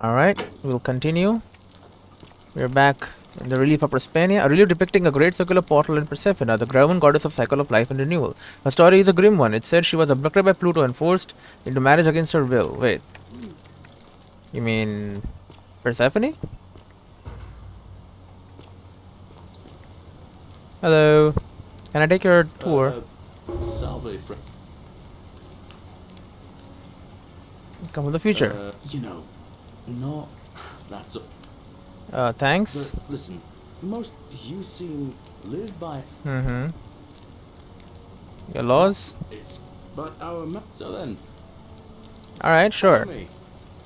Alright, we'll continue. We're back in the relief of Prospania, a relief depicting a great circular portal in Persephone, the Roman goddess of cycle of life and renewal. Her story is a grim one. It said she was abducted by Pluto and forced into marriage against her will. Wait. You mean Persephone? Hello. Can I take your tour? Salve, Come from the future. you know, not that's Thanks. but listen, most you seem live by Mm-hmm. Your laws? it's but our so then Alright, sure. tell me,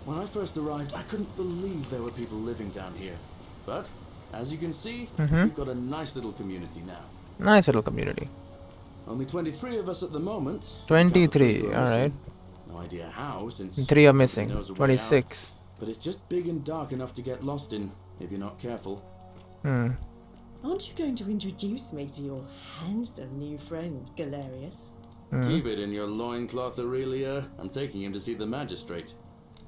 when I first arrived I couldn't believe there were people living down here. But as you can see, we've got a nice little community now. Nice little community. Only 23 of us at the moment. 23, alright. No idea how, since 3 are missing. knows a way 26. out, but it's just big and dark enough to get lost in if you're not careful. Aren't you going to introduce me to your handsome new friend, Galerius? Keep it in your loincloth, Aurelia. I'm taking him to see the magistrate.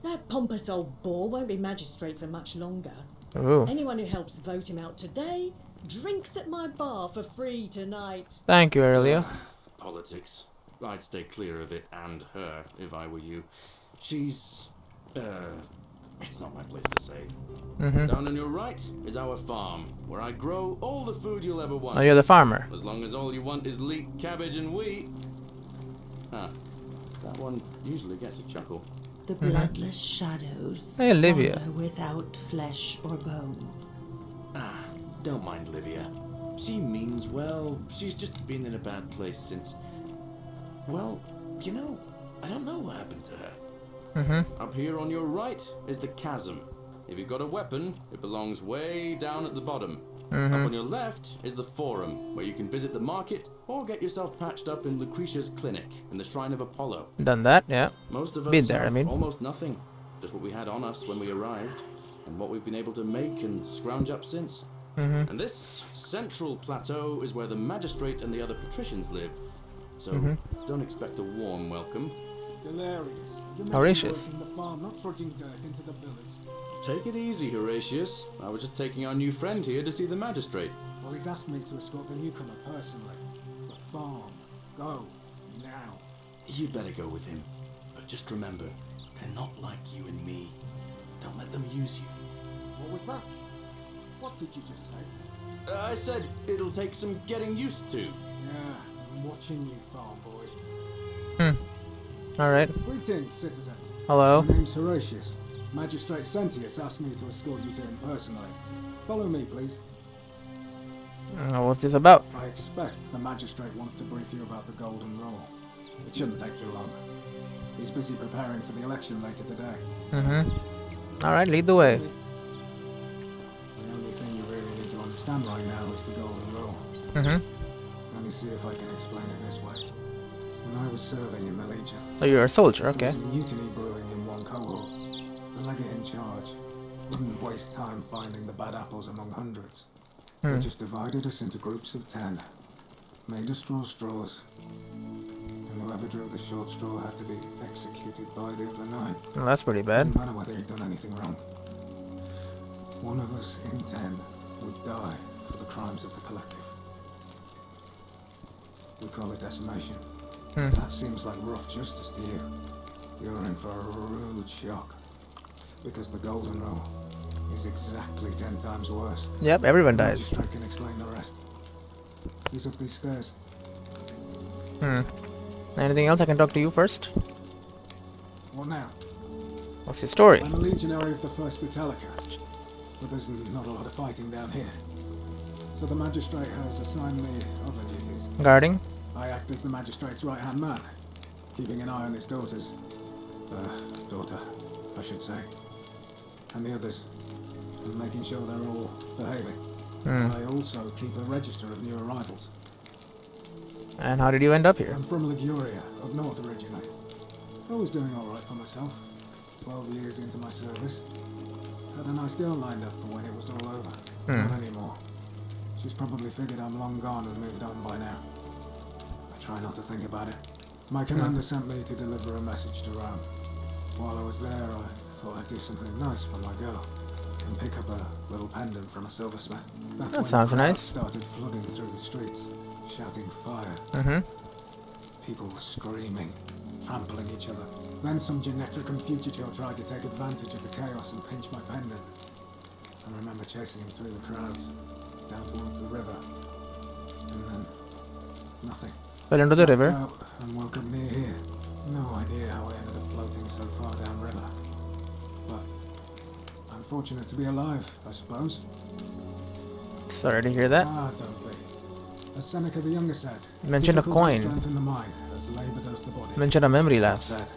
That pompous old bore won't be magistrate for much longer. Ooh. Anyone who helps vote him out today drinks at my bar for free tonight. Thank you, Aurelia. Politics. I'd stay clear of it and her if I were you. She's it's not my place to say. Down on your right is our farm, where I grow all the food you'll ever want. Oh, you're the farmer. As long as all you want is leek, cabbage, and wheat. Huh. That one usually gets a chuckle. The bloodless shadows Hey, Olivia. wander without flesh or bone. Don't mind Livia. She means well. She's just been in a bad place since... Well, you know, I don't know what happened to her. Up here on your right is the chasm. If you've got a weapon, it belongs way down at the bottom. Up on your left is the forum, where you can visit the market or get yourself patched up in Lucretia's clinic in the Shrine of Apollo. Done that, yeah. Most of us Been there, have I mean. almost nothing. Just what we had on us when we arrived, and what we've been able to make and scrounge up since. And this central plateau is where the magistrate and the other patricians live. So don't expect a warm welcome. Hilarious. You're Horatius. working the farm, not trudging dirt into the villas. Take it easy, Horatius. I was just taking our new friend here to see the magistrate. Well, he's asked me to escort the newcomer personally. The farm. Go. Now. You'd better go with him. But just remember, they're not like you and me. Don't let them use you. What was that? What did you just say? I said it'll take some getting used to. Yeah, I'm watching you, farm boy. Alright. Greetings, citizen. Hello. My name's Horatius. Magistrate Sentius asked me to escort you to him personally. Follow me, please. What's this about? I expect the magistrate wants to brief you about the Golden Rule. It shouldn't take too long. He's busy preparing for the election later today. Alright, lead the way. The only thing you really need to understand right now is the Golden Rule. Let me see if I can explain it this way. When I was serving in the Legion, Oh, you're a soldier, okay. there was a mutiny brewing in one cohort. The legate in charge wouldn't waste time finding the bad apples among hundreds. They just divided us into groups of 10, made us draw straws, and whoever drew the short straw had to be executed by the other 9. Well, that's pretty bad. Didn't matter whether he'd done anything wrong. One of us in 10 would die for the crimes of the collective. We call it decimation. That seems like rough justice to you. You're in for a rude shock. Because the Golden Rule is exactly 10 times worse. Yep, everyone The dies. magistrate can explain the rest. He's up these stairs. Anything else? I can talk to you first. What now? What's your story? I'm a legionary of the 1st Italica, but there's not a lot of fighting down here. So the magistrate has assigned me other duties. Guarding? I act as the magistrate's right-hand man, keeping an eye on his daughter, I should say, and the others, and making sure they're all behaving. I also keep a register of new arrivals. And how did you end up here? I'm from Liguria, up north originally. I was doing all right for myself. 12 years into my service. Had a nice girl lined up for when it was all over. Not anymore. She's probably figured I'm long gone and moved on by now. I try not to think about it. My commander sent me to deliver a message to Rome. While I was there, I thought I'd do something nice for my girl and pick up a little pendant from a silversmith. That's That when sounds the crowd nice. started flooding through the streets, shouting fire. Mm-hmm. People were screaming, trampling each other. Then some genetricum fugitive tried to take advantage of the chaos and pinch my pendant. I remember chasing him through the crowds, down towards the river. And then, nothing. Fell into the Knocked river. out and woke up near here. No idea how I ended up floating so far downriver. But I'm fortunate to be alive, I suppose. Sorry to hear that. Ah, don't be. As Seneca the Younger said, Mention a difficulties coin. strengthen the mind as labor does the body. Mention a memory Well lapse. said.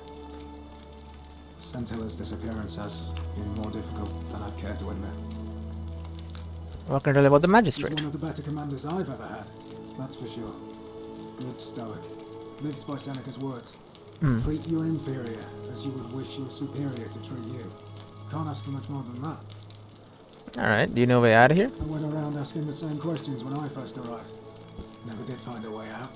Centilla's disappearance has been more difficult than I'd care to admit. What can I tell you about the He's magistrate? one of the better commanders I've ever had, that's for sure. Good stoic. Lives by Seneca's words. Hmm. Treat your inferior as you would wish your superior to treat you. Can't ask for much more than that. Alright, do you know a way out of here? I went around asking the same questions when I first arrived. Never did find a way out.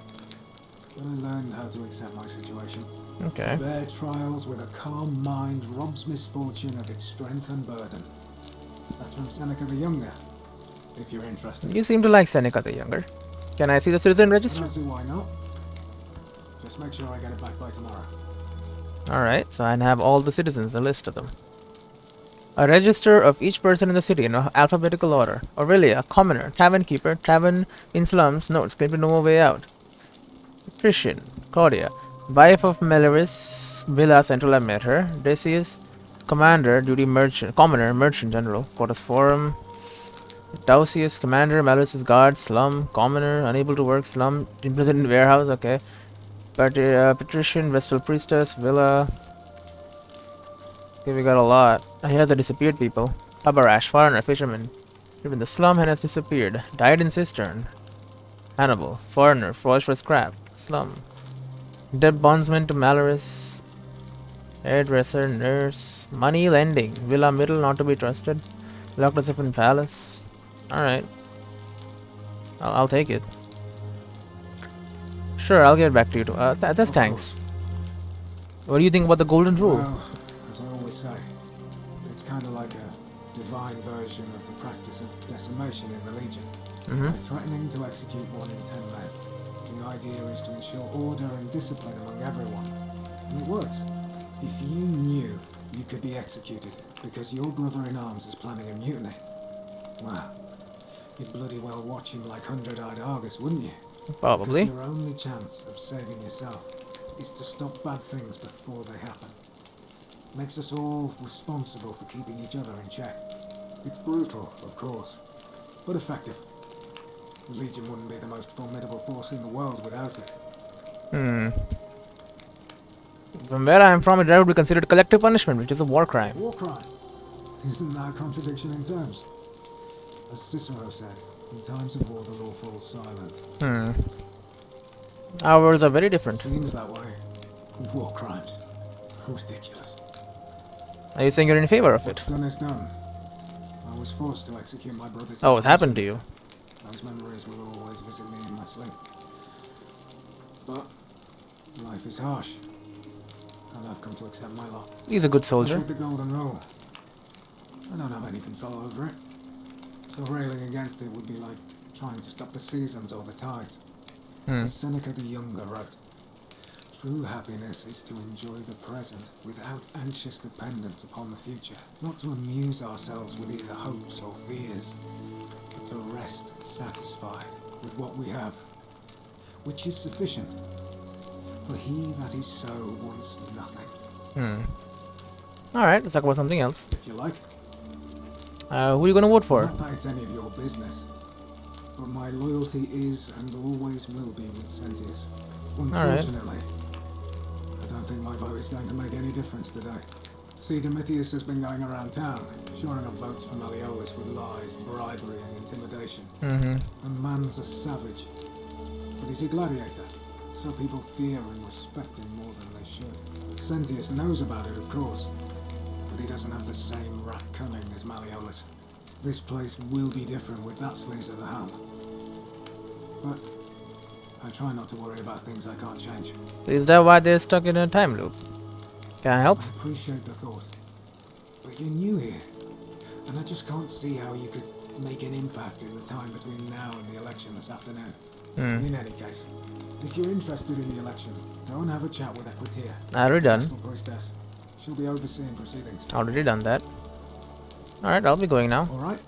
But I learned how to accept my situation. Okay. Bear trials with a calm mind robs misfortune of its strength and burden. That's from Seneca the Younger, if you're interested. You seem to like Seneca the Younger. Can I see the citizen I register? don't see why not. Just make sure I get it back by tomorrow. Alright, so I have all the citizens, a list of them. A register of each person in the city in alphabetical order. Aurelia, commoner, tavern keeper, tavern in slums, notes, claim to no more way out. Patrician, Claudia, wife of Meleris, Villa Central, I met her. Decius, commander, duty merchant, commoner, merchant general, quarters forum. Dausius, commander, Meleris' guard, slum, commoner, unable to work, slum, imprisoned in warehouse, okay. Patrician, Vestal priestess, Villa. Okay, we got a lot. Here are the disappeared people. Habarash, foreigner, fisherman. Live in the slum and has disappeared. Died in cistern. Hannibal, foreigner, forged for scrap. Slum. Dead bondsman to Malaris. Hairdresser, nurse. Money lending. Villa middle, not to be trusted. Locked us in palace. Alright. I'll take it. Sure, I'll get back to you too. That's Of thanks. What do you think about the golden rule? Well, as I always say, it's kind of like a divine version of the practice of decimation in the Legion. Mm-hmm. By threatening to execute 1 in 10 men, the idea is to ensure order and discipline among everyone. And it works. If you knew you could be executed because your brother-in-arms is planning a mutiny, well, you'd bloody well watch him like 100-eyed Argus, wouldn't you? Probably. Because your only chance of saving yourself is to stop bad things before they happen. Makes us all responsible for keeping each other in check. It's brutal, of course, but effective. The Legion wouldn't be the most formidable force in the world without it. Hmm. From where I am from, it would be considered collective punishment, which is a war crime. War crime. Isn't that a contradiction in terms? As Cicero said, in times of war the law falls silent. Hmm. Our words are very different. Seems that way. War crimes. Ridiculous. Are you saying you're in favor of it? What's done is done. I was forced to execute my brother's Oh, it happened to you. Those memories will always visit me in my sleep. But life is harsh, and I've come to accept my lot. He's a good As soldier. with the golden rule, I don't have any control over it. So railing against it would be like trying to stop the seasons or the tides. Hmm. As Seneca the Younger wrote, true happiness is to enjoy the present without anxious dependence upon the future. Not to amuse ourselves with either hopes or fears, but to rest satisfied with what we have, which is sufficient. For he that is so wants nothing. Hmm. Alright, let's talk about something else. If you like. Who are you gonna vote for? Not that it's any of your business, but my loyalty is and always will be with Sentius. Unfortunately, I don't think my vote is going to make any difference today. See, Domitius has been going around town, shoring up votes for Malleolus with lies, bribery, and intimidation. Mm-hmm. The man's a savage, but he's a gladiator, so people fear and respect him more than they should. Sentius knows about it, of course, but he doesn't have the same rat cunning as Malleolus. This place will be different with that sleaze at the helm. But I try not to worry about things I can't change. Is that why they're stuck in a time loop? Can I help? I appreciate the thought, But you're new here, and I just can't see how you could make an impact in the time between now and the election this afternoon. In any case, if you're interested in the election, go and have a chat with Equitia, Already done. National Priestess. She'll be overseeing proceedings. Already done that. Alright, I'll be going now. All right?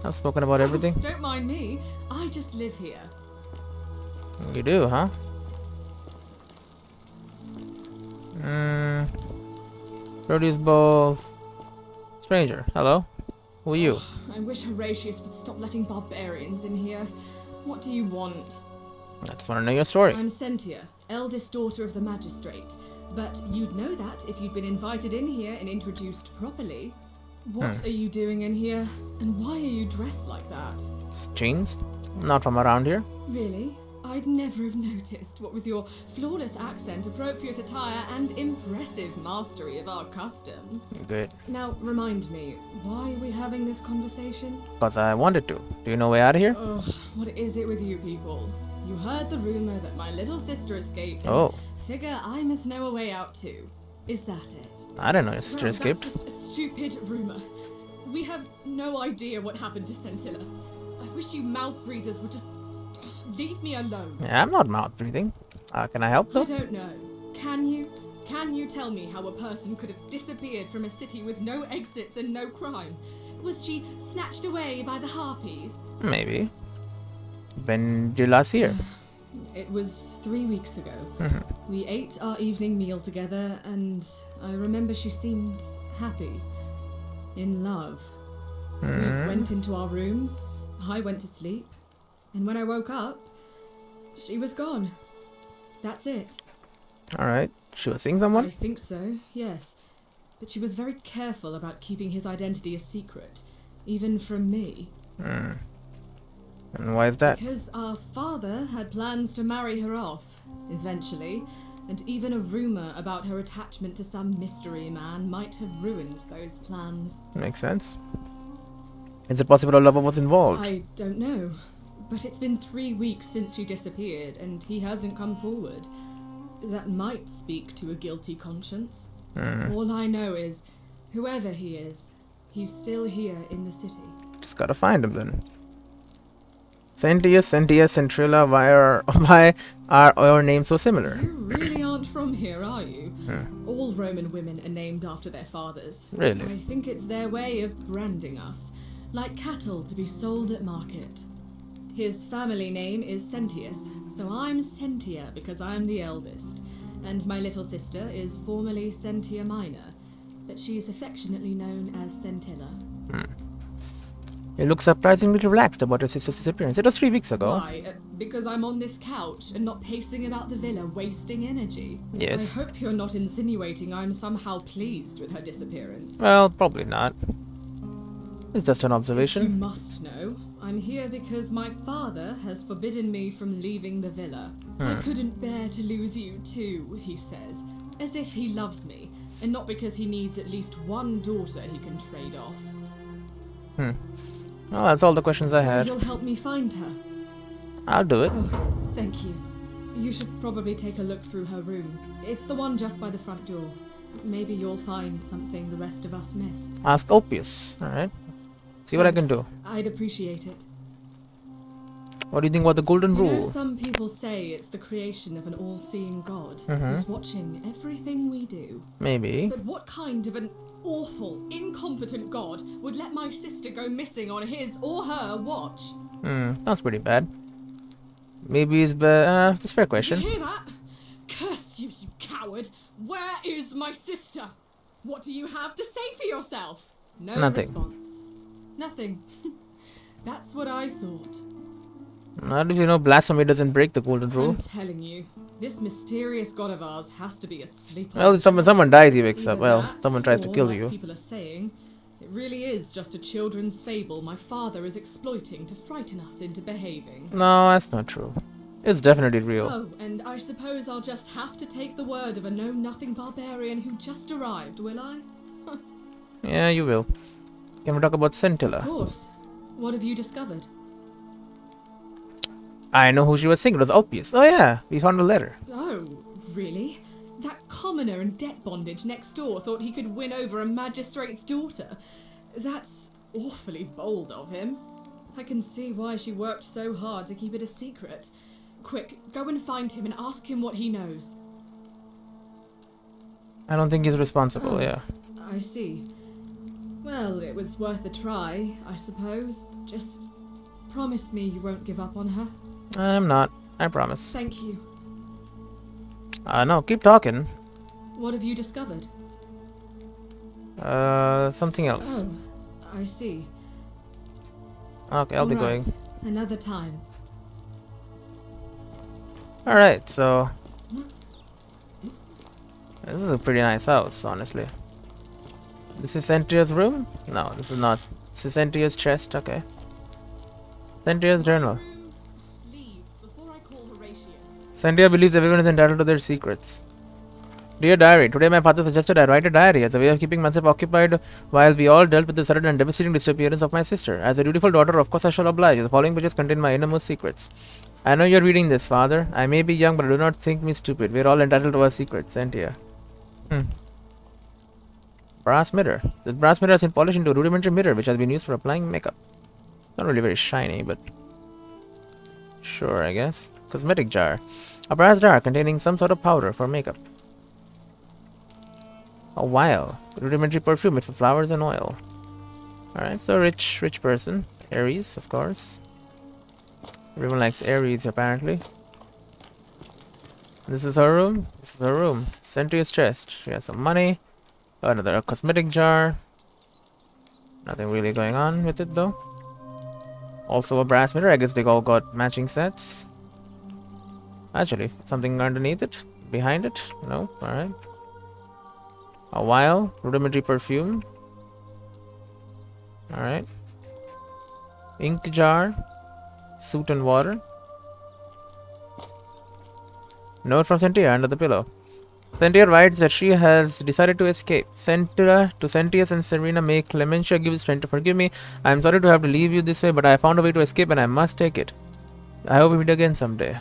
I've spoken about everything. Don't mind me. I just live here. You do, huh? Produce ball. Stranger, hello? Who are you? I wish Horatius would stop letting barbarians in here. What do you want? I just want to know your story. I'm Sentia, eldest daughter of the magistrate. But you'd know that if you'd been invited in here and introduced properly. What are you doing in here? And why are you dressed like that? Jeans? Not from around here. Really? I'd never have noticed, what with your flawless accent, appropriate attire, and impressive mastery of our customs. Good. Now, remind me, why are we having this conversation? Because I wanted to. Do you know way out of here? Ugh, what is it with you people? You heard the rumor that my little sister escaped, and Oh. figure I must know a way out too. Is that it? I didn't know your sister Well, escaped. That's just a stupid rumor. We have no idea what happened to Scintilla. I wish you mouth breathers would just leave me alone. Yeah, I'm not mouth breathing. Can I help I though? don't know. Can you? Can you tell me how a person could have disappeared from a city with no exits and no crime? Was she snatched away by the harpies? Maybe. When did you last see her? It was 3 weeks ago. We ate our evening meal together, and I remember she seemed happy. In love. We went into our rooms, I went to sleep, and when I woke up, she was gone. That's it. Alright. She was seeing I someone? think so, yes. But she was very careful about keeping his identity a secret, even from me. And why is that? Because our father had plans to marry her off, eventually, and even a rumour about her attachment to some mystery man might have ruined those plans. Makes sense. Is it possible a lover was involved? I don't know, but it's been 3 weeks since she disappeared, and he hasn't come forward. That might speak to a guilty conscience. All I know is, whoever he is, he's still here in the city. Just gotta find him then. Sentia, Centrilla, why are our names so similar? You really aren't from here, are you? All Roman women are named after their fathers. Really? I think it's their way of branding us, like cattle to be sold at market. His family name is Sentius, so I'm Sentia because I'm the eldest. And my little sister is formerly Sentia Minor, but she's affectionately known as Scintilla. You look surprisingly relaxed about your sister's disappearance. It was 3 weeks ago. Why? Because I'm on this couch and not pacing about the villa, wasting energy? Yes. I hope you're not insinuating I'm somehow pleased with her disappearance. Well, probably not. It's just an You observation. must know, I'm here because my father has forbidden me from leaving the villa. I couldn't bear to lose you too, he says, as if he loves me, and not because he needs at least one daughter he can trade off. Well, that's all the questions I So had. you'll help me find her. I'll do it. Oh, thank you. You should probably take a look through her room. It's the one just by the front door. Maybe you'll find something the rest of us missed. Ask Ulpius. Alright. See what I can do. I'd appreciate it. What do you think about the golden You know, rule? some people say it's the creation of an all-seeing God who's watching everything we do. Maybe. But what kind of an awful, incompetent God would let my sister go missing on his or her watch? Sounds pretty bad. Maybe it's that's a fair Did question. you hear that? Curse you, you coward! Where is my sister? What do you have to say for yourself? No Nothing. response. Nothing. That's what I thought. Not if you know blasphemy doesn't break the golden rule. I'm telling you, this mysterious god of ours has to be asleep. Well, if someone dies, he wakes Either up. Well, that, someone tries to or, kill like you. people are saying, it really is just a children's fable my father is exploiting to frighten us into behaving. No, that's not true. It's definitely real. Oh, and I suppose I'll just have to take the word of a know-nothing barbarian who just arrived, will I? Yeah, you will. Can we talk about Of Scintilla? course. What have you discovered? I know who she was seeing. It was Ulpius. Oh yeah, we found a letter. Oh, really? That commoner in debt bondage next door thought he could win over a magistrate's daughter. That's awfully bold of him. I can see why she worked so hard to keep it a secret. Quick, go and find him and ask him what he knows. I don't think he's responsible, yeah. I see. Well, it was worth a try, I suppose. Just promise me you won't give up on her. I'm not. I promise. Thank you. No, keep talking. What have you discovered? Something else. Oh, I see. Okay, I'll be going. Right, another time. Alright, so... This is a pretty nice house, honestly. This is Cynthia's room? No, this is not. This is Cynthia's chest, okay. Cynthia's journal. Leave before I call Horatius. Cynthia believes everyone is entitled to their secrets. Dear diary, today my father suggested I write a diary as a way of keeping myself occupied while we all dealt with the sudden and devastating disappearance of my sister. As a dutiful daughter, of course I shall oblige. The following pages contain my innermost secrets. I know you're reading this, father. I may be young, but do not think me stupid. We're all entitled to our secrets, Cynthia. Brass mirror. This brass mirror has been polished into a rudimentary mirror which has been used for applying makeup. Not really very shiny, but sure, I guess. Cosmetic jar. A brass jar containing some sort of powder for makeup. A vial. Rudimentary perfume made from flowers and oil. Alright, so rich person. Aries, of course. Everyone likes Aries, apparently. This is her room. This is her room. Cynthia's chest. She has some money. Another cosmetic jar. Nothing really going on with it, though. Also a brass mirror. I guess they all got matching sets. Actually, something underneath it? Behind it? No? Alright. A vial. Rudimentary perfume. Alright. Ink jar. Suit and water. Note from Cynthia under the pillow. Cynthia writes that she has decided to escape. Cynthia to Cynthius and Serena, may Clementia give strength to forgive me. I am sorry to have to leave you this way, but I found a way to escape and I must take it. I hope we meet again someday.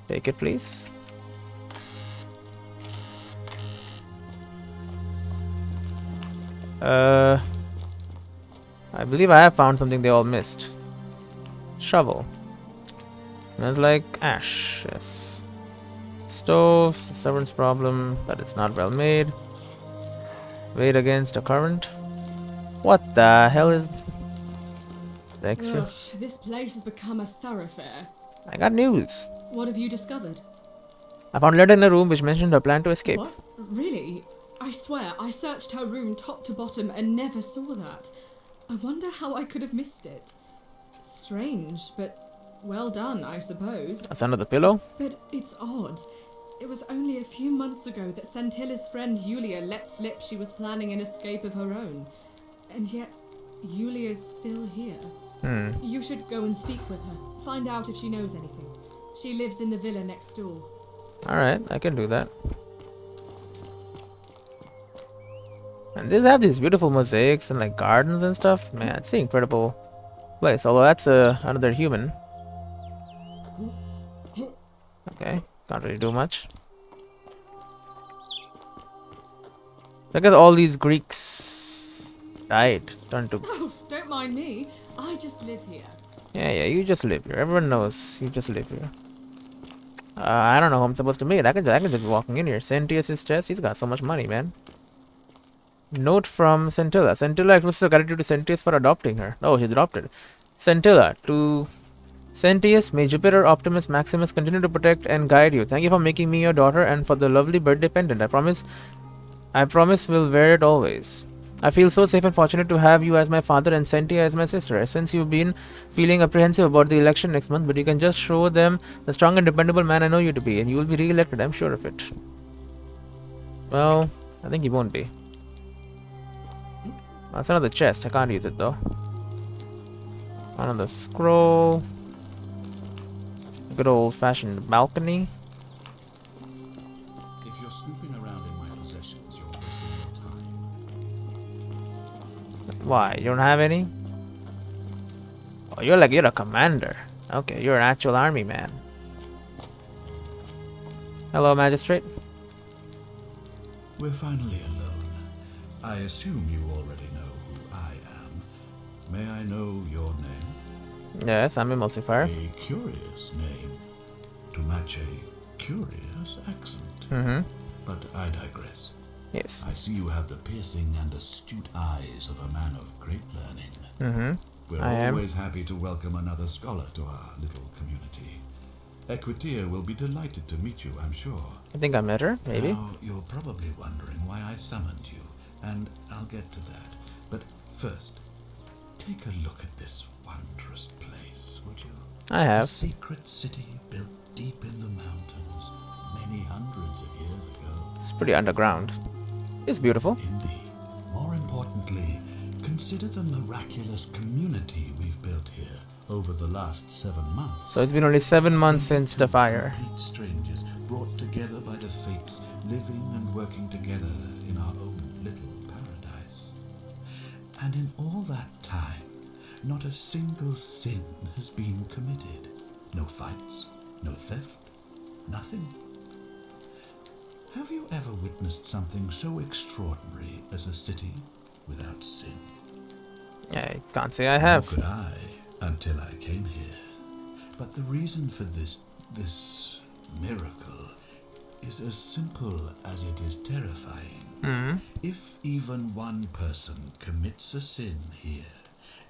Take it, please. I believe I have found something they all missed. Shovel. Smells like ash, yes. Stove, servant's problem, that it's not well made. Weight against a current. What the hell is the extra? Ugh, this place has become a thoroughfare. I got news. What have you discovered? I found a letter in her room which mentioned her plan to escape. What? Really? I swear, I searched her room top to bottom and never saw that. I wonder how I could have missed it. Strange, but well done, I suppose. That's under the pillow. But it's odd. It was only a few months ago that Sentilla's friend Yulia let slip she was planning an escape of her own. And yet, Yulia's still here. You should go and speak with her. Find out if she knows anything. She lives in the villa next door. Alright, I can do that. And they have these beautiful mosaics and like gardens and stuff. Man, it's an incredible place. Although that's another human. Okay, can't really do much. I guess all these Greeks died, turned to... Oh, don't mind me. I just live here. Yeah, you just live here. Everyone knows you just live here. I don't know who I'm supposed to meet. I can just be walking in here. Cynthius' chest. He's got so much money, man. Note from Centilla. Centilla expresses gratitude to Cynthius for adopting her. Oh, she's adopted. Centilla to Cynthius, may Jupiter, Optimus, Maximus continue to protect and guide you. Thank you for making me your daughter and for the lovely birthday pendant. I promise we'll wear it always. I feel so safe and fortunate to have you as my father and Cynthia as my sister. Since you've been feeling apprehensive about the election next month, but you can just show them the strong and dependable man I know you to be, and you will be re-elected, I'm sure of it. Well, I think he won't be. That's another chest. I can't use it though. Another scroll. Good old-fashioned balcony. If you're snooping around in my possessions, you're wasting your time. Why? You don't have any? Oh, you're a commander. Okay, you're an actual army man. Hello, magistrate. We're finally alone. I assume you already know who I am. May I know your name? Yes, I'm Emulcifier. A curious name to match a curious accent. Mm-hmm. But I digress. Yes. I see you have the piercing and astute eyes of a man of great learning. Mm-hmm. We're I am. always happy to welcome another scholar to our little community. Equitia will be delighted to meet you, I'm sure. I think I met her, maybe. Now, you're probably wondering why I summoned you, and I'll get to that. But first, take a look at this wondrous place, would you? I have. A secret city built deep in the mountains, many hundreds of years ago. It's pretty underground. It's beautiful. Indeed. More importantly, consider the miraculous community we've built here over the last 7 months. So it's been only 7 months since the fire. Complete strangers brought together by the fates, living and working together in our own little paradise. And in all that time, not a single sin has been committed. No fights, no theft, nothing. Have you ever witnessed something so extraordinary as a city without sin? I can't say I have. How could I, until I came here? But the reason for this miracle is as simple as it is terrifying. Mm. If even one person commits a sin here,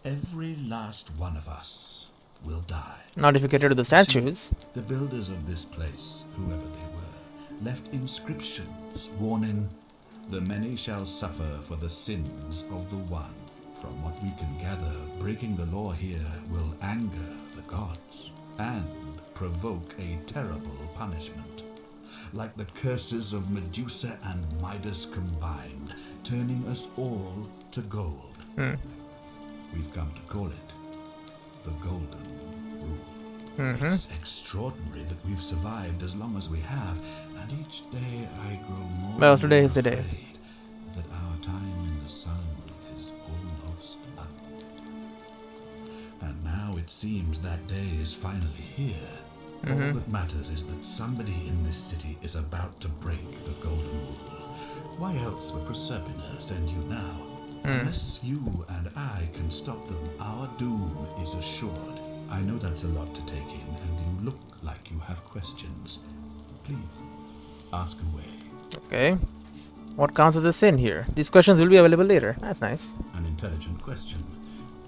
every last one of us will die. Not if you get rid of the statues. The builders of this place, whoever they were, left inscriptions warning, "The many shall suffer for the sins of the one." From what we can gather, breaking the law here will anger the gods and provoke a terrible punishment. Like the curses of Medusa and Midas combined, turning us all to gold. Mm. We've come to call it the Golden Rule. Mm-hmm. It's extraordinary that we've survived as long as we have, and each day I grow more Well, today and is the day. afraid that our time in the sun is almost up. And now it seems that day is finally here. All that matters is that somebody in this city is about to break the Golden Rule. Why else would Proserpina send you now? Unless you and I can stop them, our doom is assured. I know that's a lot to take in, and you look like you have questions. Please, ask away. Okay. What counts as a sin here? These questions will be available later. That's nice. An intelligent question.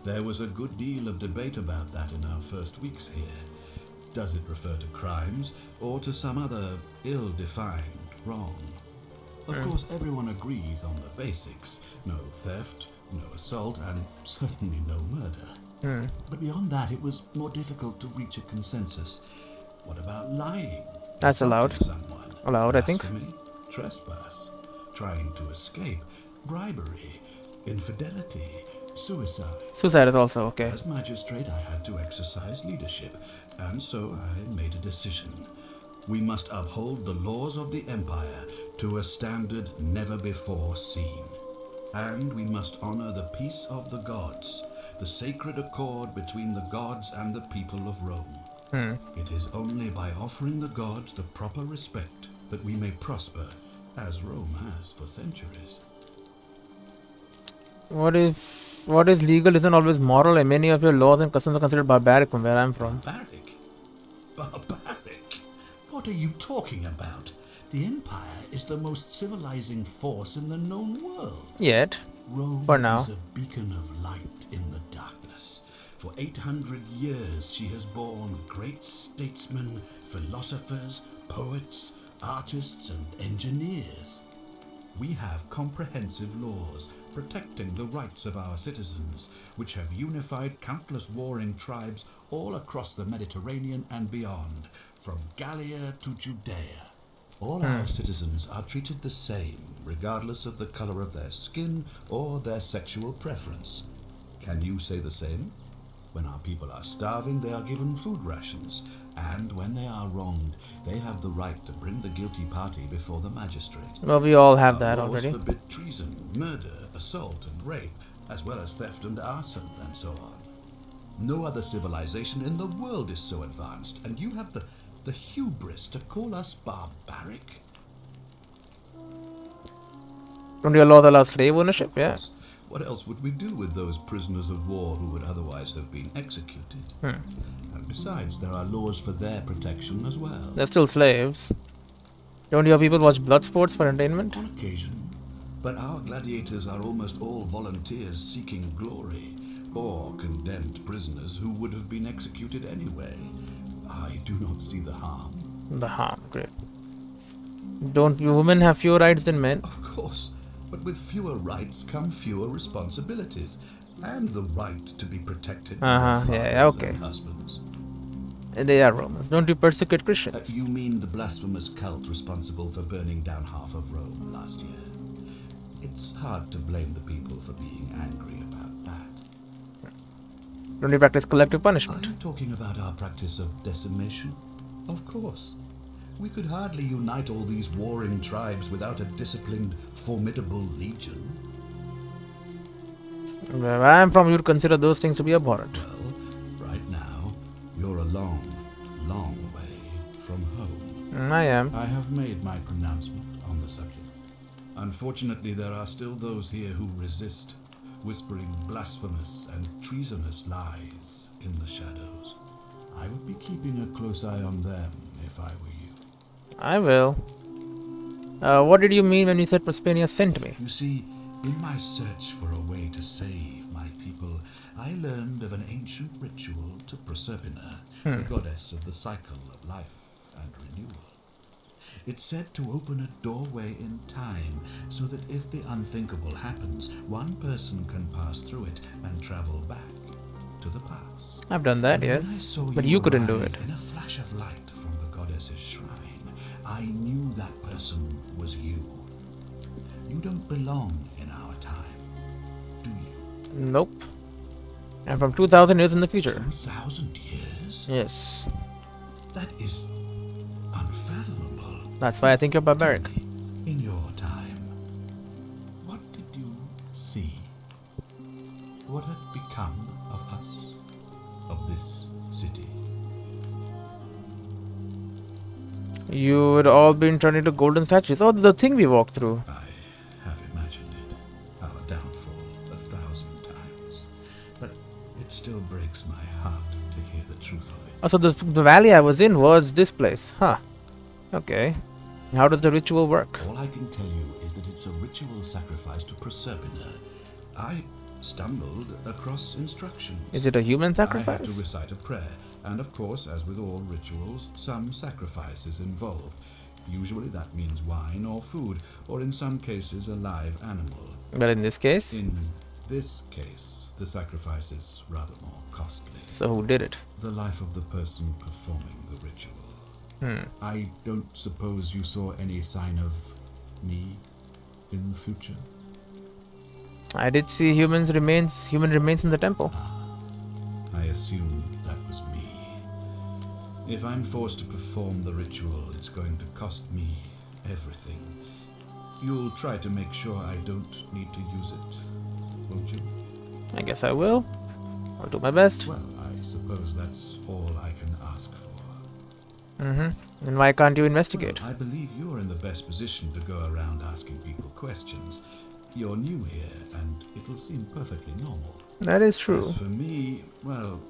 There was a good deal of debate about that in our first weeks here. Does it refer to crimes, or to some other ill-defined wrong? Of course, everyone agrees on the basics. No theft, no assault, and certainly no murder. But beyond that, it was more difficult to reach a consensus. What about lying? That's allowed. Insulting someone? Allowed, I think. Blasphemy? Trespass? Trying to escape? Bribery? Infidelity? Suicide? Suicide is also okay. As magistrate, I had to exercise leadership, and so I made a decision. We must uphold the laws of the Empire to a standard never before seen. And we must honor the peace of the gods, the sacred accord between the gods and the people of Rome. It is only by offering the gods the proper respect that we may prosper, as Rome has for centuries. What is legal isn't always moral, and many of your laws and customs are considered barbaric from where I'm from. Barbaric? Barbaric? What are you talking about? The Empire is the most civilizing force in the known world. Yet. Rome For now. is a beacon of light in the darkness. For 800 years she has borne great statesmen, philosophers, poets, artists, and engineers. We have comprehensive laws protecting the rights of our citizens, which have unified countless warring tribes all across the Mediterranean and beyond, from Gallia to Judea. All our citizens are treated the same, regardless of the color of their skin or their sexual preference. Can you say the same? When our people are starving, they are given food rations, and when they are wronged, they have the right to bring the guilty party before the magistrate. Well, we all have Our that laws already. forbid treason, murder, assault, and rape, as well as theft and arson, and so on. No other civilization in the world is so advanced, and you have the The hubris to call us barbaric? Don't your laws allow slave ownership? Yeah. What else would we do with those prisoners of war who would otherwise have been executed? And besides, there are laws for their protection as well. They're still slaves. Don't your people watch blood sports for entertainment? On occasion. But our gladiators are almost all volunteers seeking glory, or condemned prisoners who would have been executed anyway. I do not see the harm. The harm, great. Don't women have fewer rights than men? Of course, but with fewer rights come fewer responsibilities, and the right to be protected by their fathers okay. and husbands. They are Romans. Don't you persecute Christians? You mean the blasphemous cult responsible for burning down half of Rome last year? It's hard to blame the people for being angry about that. Don't you practice collective Are punishment? you talking about our practice of decimation? Of course. We could hardly unite all these warring tribes without a disciplined, formidable legion. Where I am from, you'd consider those things to be abhorrent. Well, right now, you're a long, long way from home. I am. I have made my pronouncement on the subject. Unfortunately, there are still those here who resist, whispering blasphemous and treasonous lies in the shadows. I would be keeping a close eye on them if I were you. I will. What did you mean when you said Prospania sent me? You see, in my search for a way to save my people, I learned of an ancient ritual to Proserpina, the goddess of the cycle of life and renewal. It's said to open a doorway in time, so that if the unthinkable happens, one person can pass through it and travel back to the past. I've done that, And when I yes. saw But you couldn't do arrive it. In a flash of light from the goddess's shrine, I knew that person was you. You don't belong in our time, do you? Nope. I'm from 2000 years in the future. 2,000 years? Yes. That is unfathomable. That's why I think you're barbaric. In your time, what did you see? What had become of us? Of this city? You would all been turned into golden statues. Oh, the thing we walked through. I have imagined it. Our downfall 1,000 times. But it still breaks my heart to hear the truth of it. Oh, so the valley I was in was this place. Huh. Okay. How does the ritual work? All I can tell you is that it's a ritual sacrifice to Proserpina. I stumbled across instructions. Is it a human I have sacrifice? to recite a prayer, and of course, as with all rituals, some sacrifice is involved. Usually that means wine or food, or in some cases a live animal. But in this case? In this case, the sacrifice is rather more costly. So who did it? The life of the person performing the ritual. I don't suppose you saw any sign of me in the future? I did see human remains in the temple. I assume that was me. If I'm forced to perform the ritual, it's going to cost me everything. You'll try to make sure I don't need to use it, won't you? I guess I will. I'll do my best. Well, I suppose that's all I can ask for. And why can't you investigate? Well, I believe you're in the best position to go around asking people questions. You're new here, and it'll seem perfectly normal. That is true. As for me, well,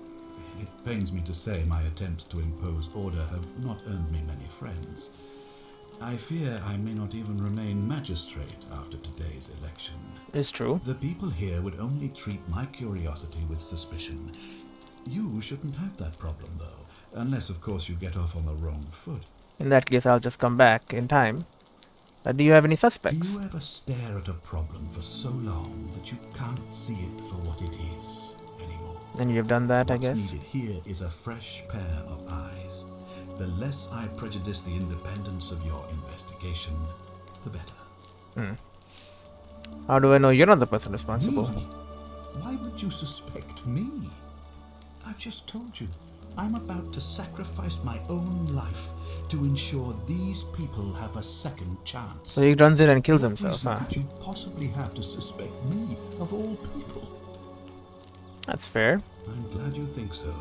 it pains me to say my attempts to impose order have not earned me many friends. I fear I may not even remain magistrate after today's election. It's true. The people here would only treat my curiosity with suspicion. You shouldn't have that problem, though, unless, of course, you get off on the wrong foot. In that case, I'll just come back in time. Do you have any Do suspects? you ever stare at a problem for so long that you can't see it for what it is anymore? And you've done that, I What's guess. needed here is a fresh pair of eyes. The less I prejudice the independence of your investigation, the better. How do I know you're not the person responsible? Me? Why would you suspect me? I've just told you. I'm about to sacrifice my own life to ensure these people have a second chance. So he runs in and kills What himself, reason huh? could you possibly have to suspect me, of all people? That's fair. I'm glad you think so.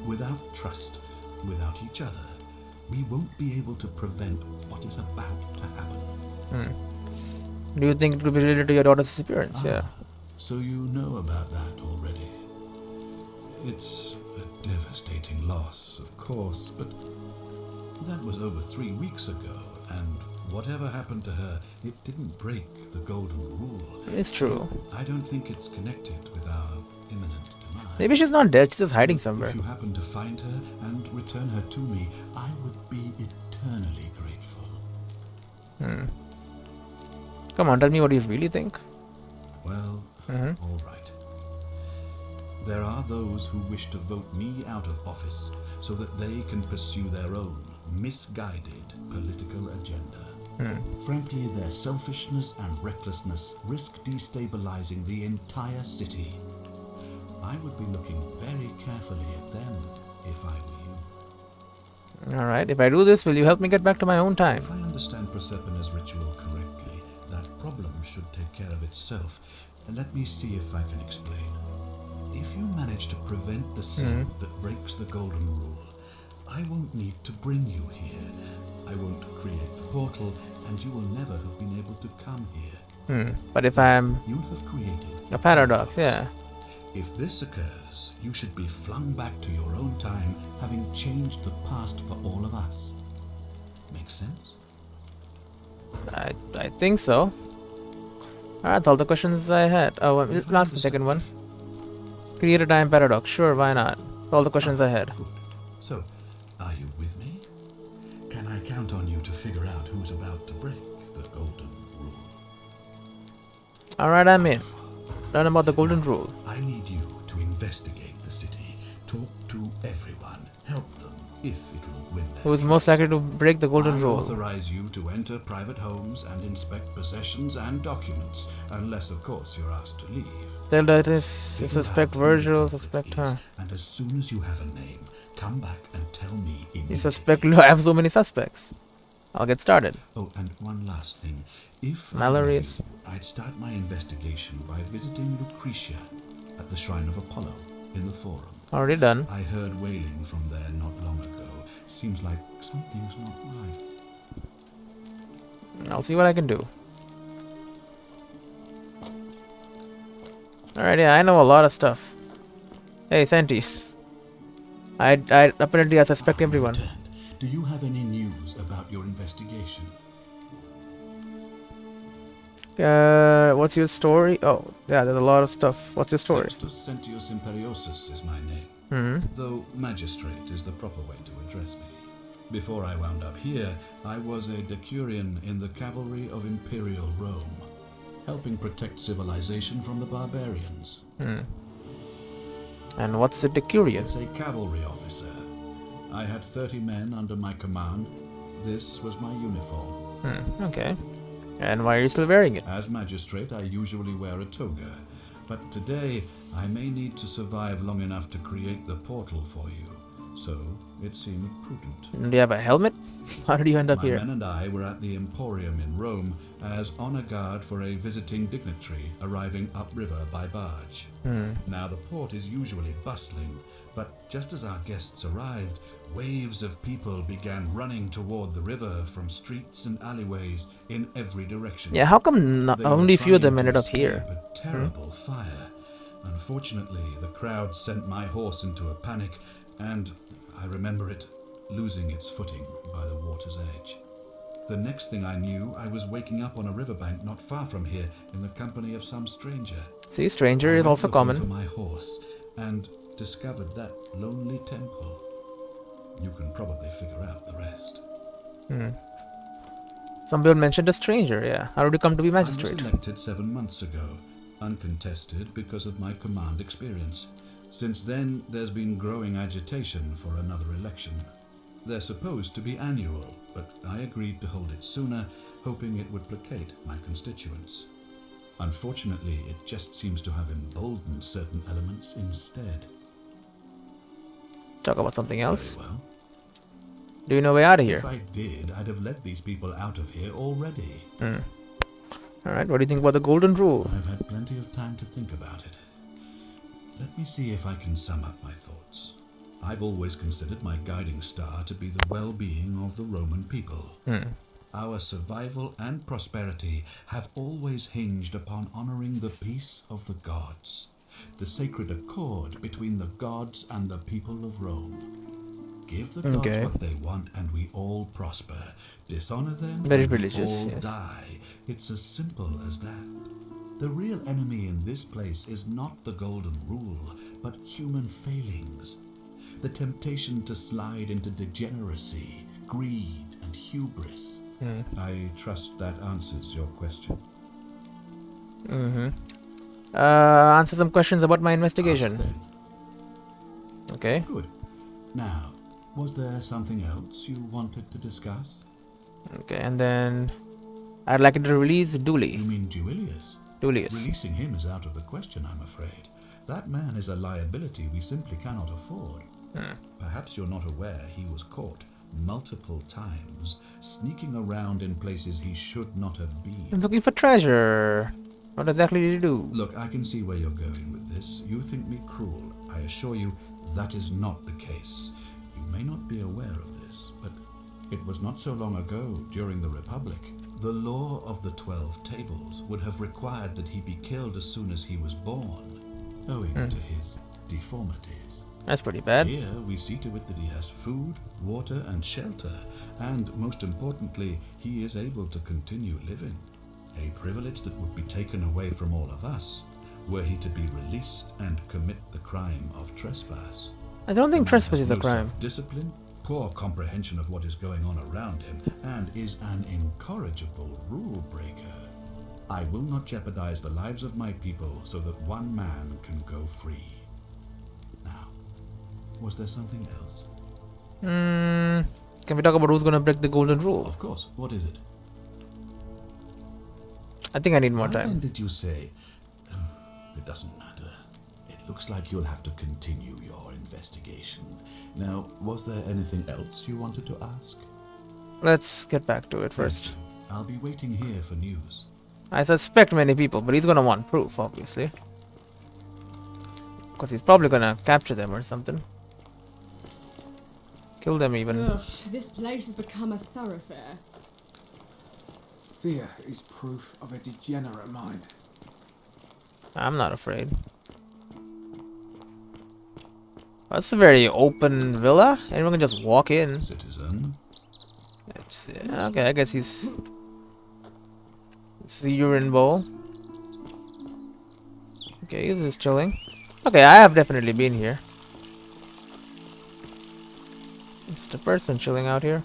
Without trust, without each other, we won't be able to prevent what is about to happen. Do you think it could be related to your daughter's disappearance? Yeah. So you know about that already. It's a devastating loss, of course, but that was over 3 weeks ago, and whatever happened to her, it didn't break the golden rule. It's true. I don't think it's connected with our imminent demise. Maybe she's not dead. She's just hiding somewhere. If you happen to find her and return her to me, I would be eternally grateful. Come on, tell me what you really think. Well, all right. There are those who wish to vote me out of office so that they can pursue their own misguided political agenda. Frankly, their selfishness and recklessness risk destabilizing the entire city. I would be looking very carefully at them if I were you. Alright, if I do this, will you help me get back to my own time? If I understand Prosperina's ritual correctly, that problem should take care of itself. Let me see if I can explain. If you manage to prevent the sin that breaks the golden rule, I won't need to bring you here. I won't create the portal, and you will never have been able to come here. But if I'm You'll have created a paradox, yeah. If this occurs, you should be flung back to your own time, having changed the past for all of us. Make sense? I think so. Alright, that's all the questions I had. Oh, we'll ask the second one. Create a time paradox. Sure, why not? That's all the questions I had. Good. So, are you with me? Can I count on you to figure out who's about to break the golden rule? Alright, I'm in. Learn about the golden rule. I need you to investigate the city, talk to everyone, help them if it will win their Who is most likely to break the golden I rule? authorize you to enter private homes and inspect possessions and documents, unless, of course, you're asked to leave. Tell that is suspect Figure out who Virgil, the suspect culprit her. is, and as soon as you have a name, come back and tell me You immediately. suspect I have so many suspects. I'll get started. Oh, and one last thing. If Mallory I were is- you, I'd start my investigation by visiting Lucretia at the Shrine of Apollo in the Forum. Already done. I heard wailing from there not long ago. Seems like something's not right. I'll see what I can do. Alright, yeah, I know a lot of stuff. Hey, Santis. I apparently I suspect You everyone. returned. Do you have any news about your investigation? What's your story? Oh, yeah, there's a lot of stuff. What's your story? Sextus Sentius Imperiosus is my name, though magistrate is the proper way to address me. Before I wound up here, I was a decurion in the cavalry of Imperial Rome, helping protect civilization from the barbarians. And what's the decurion? It's a cavalry officer. I had 30 men under my command. This was my uniform. Okay. And why are you still wearing it? As magistrate, I usually wear a toga, but today I may need to survive long enough to create the portal for you, so it seemed prudent. Do you have a helmet? How did you end up My here? men and I were at the Emporium in Rome as honor guard for a visiting dignitary arriving upriver by barge. Now the port is usually bustling, but just as our guests arrived, waves of people began running toward the river from streets and alleyways in every direction. Yeah, how come They were only few of them trying to ended up here? escape a terrible fire. Unfortunately, the crowd sent my horse into a panic, and I remember it losing its footing by the water's edge. The next thing I knew, I was waking up on a riverbank not far from here in the company of some stranger. See, stranger I is went also looking common. for my horse and discovered that lonely temple. You can probably figure out the rest. Some people mentioned a stranger, yeah. How did you come to be I magistrate? was elected 7 months ago, uncontested because of my command experience. Since then, there's been growing agitation for another election. They're supposed to be annual, but I agreed to hold it sooner, hoping it would placate my constituents. Unfortunately, it just seems to have emboldened certain elements instead. Talk about something else. Very well. Do you know a way out of here? If I did, I'd have let these people out of here already. Alright, what do you think about the golden rule? I've had plenty of time to think about it. Let me see if I can sum up my thoughts. I've always considered my guiding star to be the well-being of the Roman people. Our survival and prosperity have always hinged upon honoring the peace of the gods, the sacred accord between the gods and the people of Rome. Give the gods Okay. what they want and we all prosper. Dishonor them Very and we religious, all yes. die. It's as simple as that. The real enemy in this place is not the golden rule, but human failings. The temptation to slide into degeneracy, greed, and hubris. I trust that answers your question. Answer some questions about my Ask investigation. then. Okay. Good. Now, was there something else you wanted to discuss? Okay, and then I'd like it to release You Dooley. mean Duilius? Dulius. Releasing him is out of the question, I'm afraid. That man is a liability we simply cannot afford. Perhaps you're not aware he was caught multiple times, sneaking around in places he should not have I'm been. looking for treasure. What exactly did you do? Look, I can see where you're going with this. You think me cruel. I assure you that is not the case. You may not be aware of this, but it was not so long ago, during the Republic, the law of the 12 Tables would have required that he be killed as soon as he was born, owing to his deformities. That's pretty bad. Here we see to it that he has food, water, and shelter, and most importantly, he is able to continue living. A privilege that would be taken away from all of us were he to be released and commit the crime of trespass. I don't think The man trespass has is a no crime. self-discipline, poor comprehension of what is going on around him, and is an incorrigible rule breaker. I will not jeopardize the lives of my people so that one man can go free. Now, was there something else? Can we talk about who's gonna break the golden rule? Of course. What is it? I think I need more Why then time. did you say? It doesn't matter. It looks like you'll have to continue your investigation. Now, was there anything else you wanted to ask? Let's get back to it first. I'll be waiting here for news. I suspect many people, but he's gonna want proof, obviously. Because he's probably gonna capture them or something. Kill them even. Ugh, this place has become a thoroughfare. Fear is proof of a degenerate mind. I'm not afraid. That's a very open villa. Anyone can just walk in. Citizen, It's okay. I guess he's. It's the urine bowl. Okay, he's just chilling. Okay, I have definitely been here. It's the person chilling out here.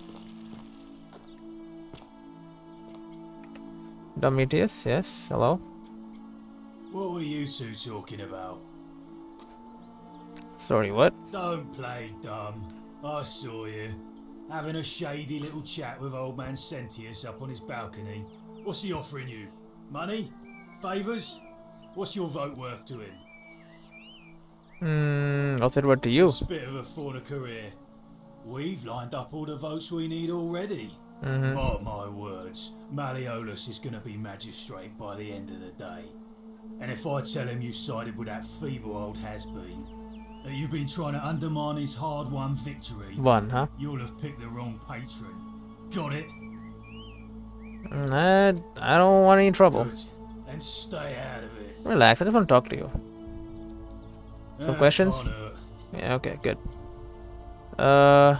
Domitius, yes. Hello. What were you two talking about? Sorry, what? Don't play dumb. I saw you. Having a shady little chat with old man Sentius up on his balcony. What's he offering you? Money? Favours? What's your vote worth to him? What's it worth to you? Spit of a fauna career. We've lined up all the votes we need already. Mark my words, Malleolus is going to be magistrate by the end of the day. And if I tell him you sided with that feeble old has-been, that you've been trying to undermine his hard-won victory, One, huh? you'll have picked the wrong patron. Got it? I don't want any trouble. Good. And stay out of it. Relax, I just want to talk to you. Some questions? Can't hurt. Yeah, okay, good. I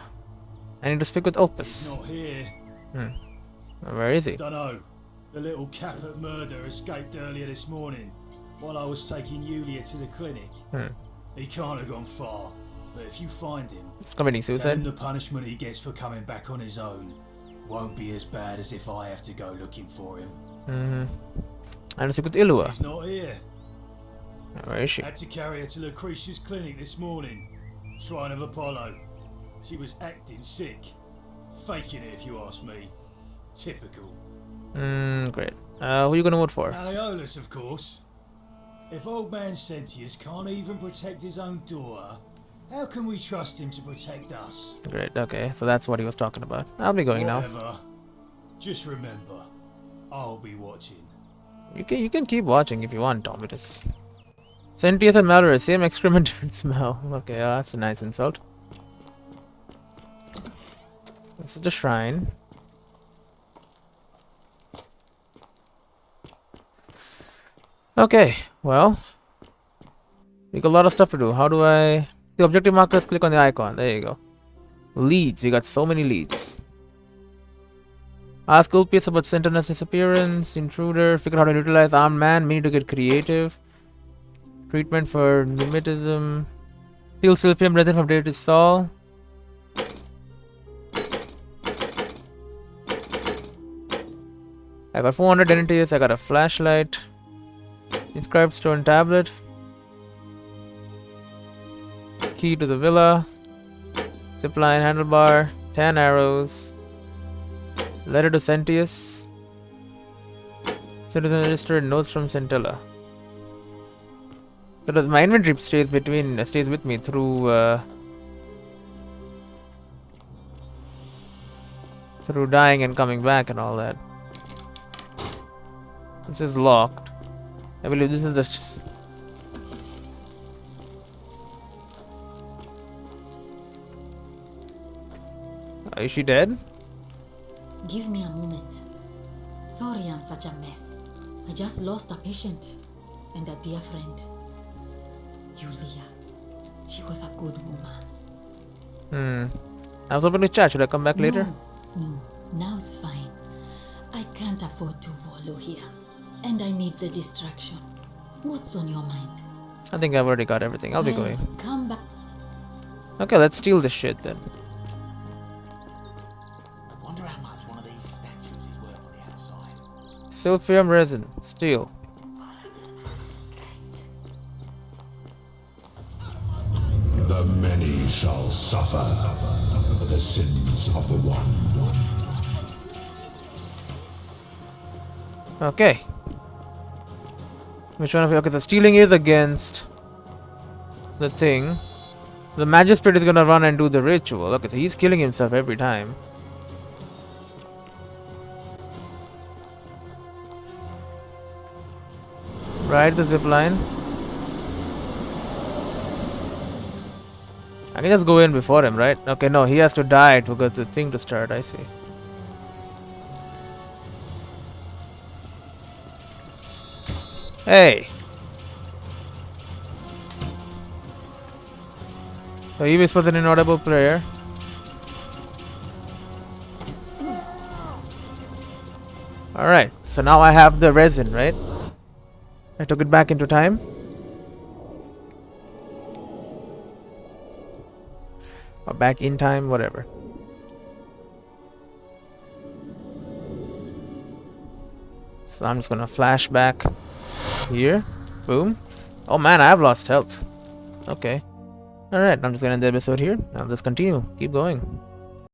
need to speak with He's Opus. not here. Where is he? Dunno. The little cap at murder escaped earlier this morning while I was taking Yulia to the clinic. He can't have gone far, but if you find him, He's committing tell him suicide. the punishment he gets for coming back on his own won't be as bad as if I have to go looking for him. I need to speak with Ilua. She's not here. Where is she? Had to carry her to Lucretia's clinic this morning. Shrine of Apollo. She was acting sick. Faking it, if you ask me. Typical. Great. Who are you gonna vote for? Malleolus, of course. If old man Sentius can't even protect his own daughter, how can we trust him to protect us? Great, okay, so that's what he was talking about. I'll be going now. Whatever. Just remember, I'll be watching. You can keep watching if you want, Tom. It is Sentius and Mallory, same excrement, different smell. Okay, that's a nice insult. This is the shrine. Okay, well, we got a lot of stuff to do. How do I... The objective markers, click on the icon. There you go. Leads. We got so many leads. Ask Ulpius about Sentinel's disappearance. Intruder. Figure out how to utilize armed man. We need to get creative. Treatment for mimetism. Steal Sylphium resin from Deity Saul. I got 400 entities. I got a flashlight. Inscribed stone tablet. Key to the villa. Zipline handlebar. 10 arrows. Letter to Sentius. Citizen register. Notes from Centella. So does my inventory stays with me through through dying and coming back and all that. This is locked. I believe this is the is she dead? Give me a moment. Sorry I'm such a mess. I just lost a patient and a dear friend. Julia. She was a good woman. I was hoping to chat. Should I come back later? No, now's fine. I can't afford to wallow here. And I need the distraction. What's on your mind? I think I've already got everything. I'll be Well, going. Come back. Okay, let's steal this shit then. Wonder how much one of these statues is worth on the outside. Sylphium resin. Steal. The many shall suffer for the sins of the one. Okay. Which one of you? Okay, so stealing is against the thing. The magistrate is gonna run and do the ritual. Okay, so he's killing himself every time. Ride the zip line. I can just go in before him, right? Okay, no, he has to die to get the thing to start. I see. Hey! So he whispers an inaudible prayer. Alright, so now I have the resin, right? I took it back into time. Or back in time, whatever. So I'm just gonna flash back here. Boom. Oh man, I have lost health. Okay. Alright, I'm just gonna end the episode here. Now let's continue. Keep going.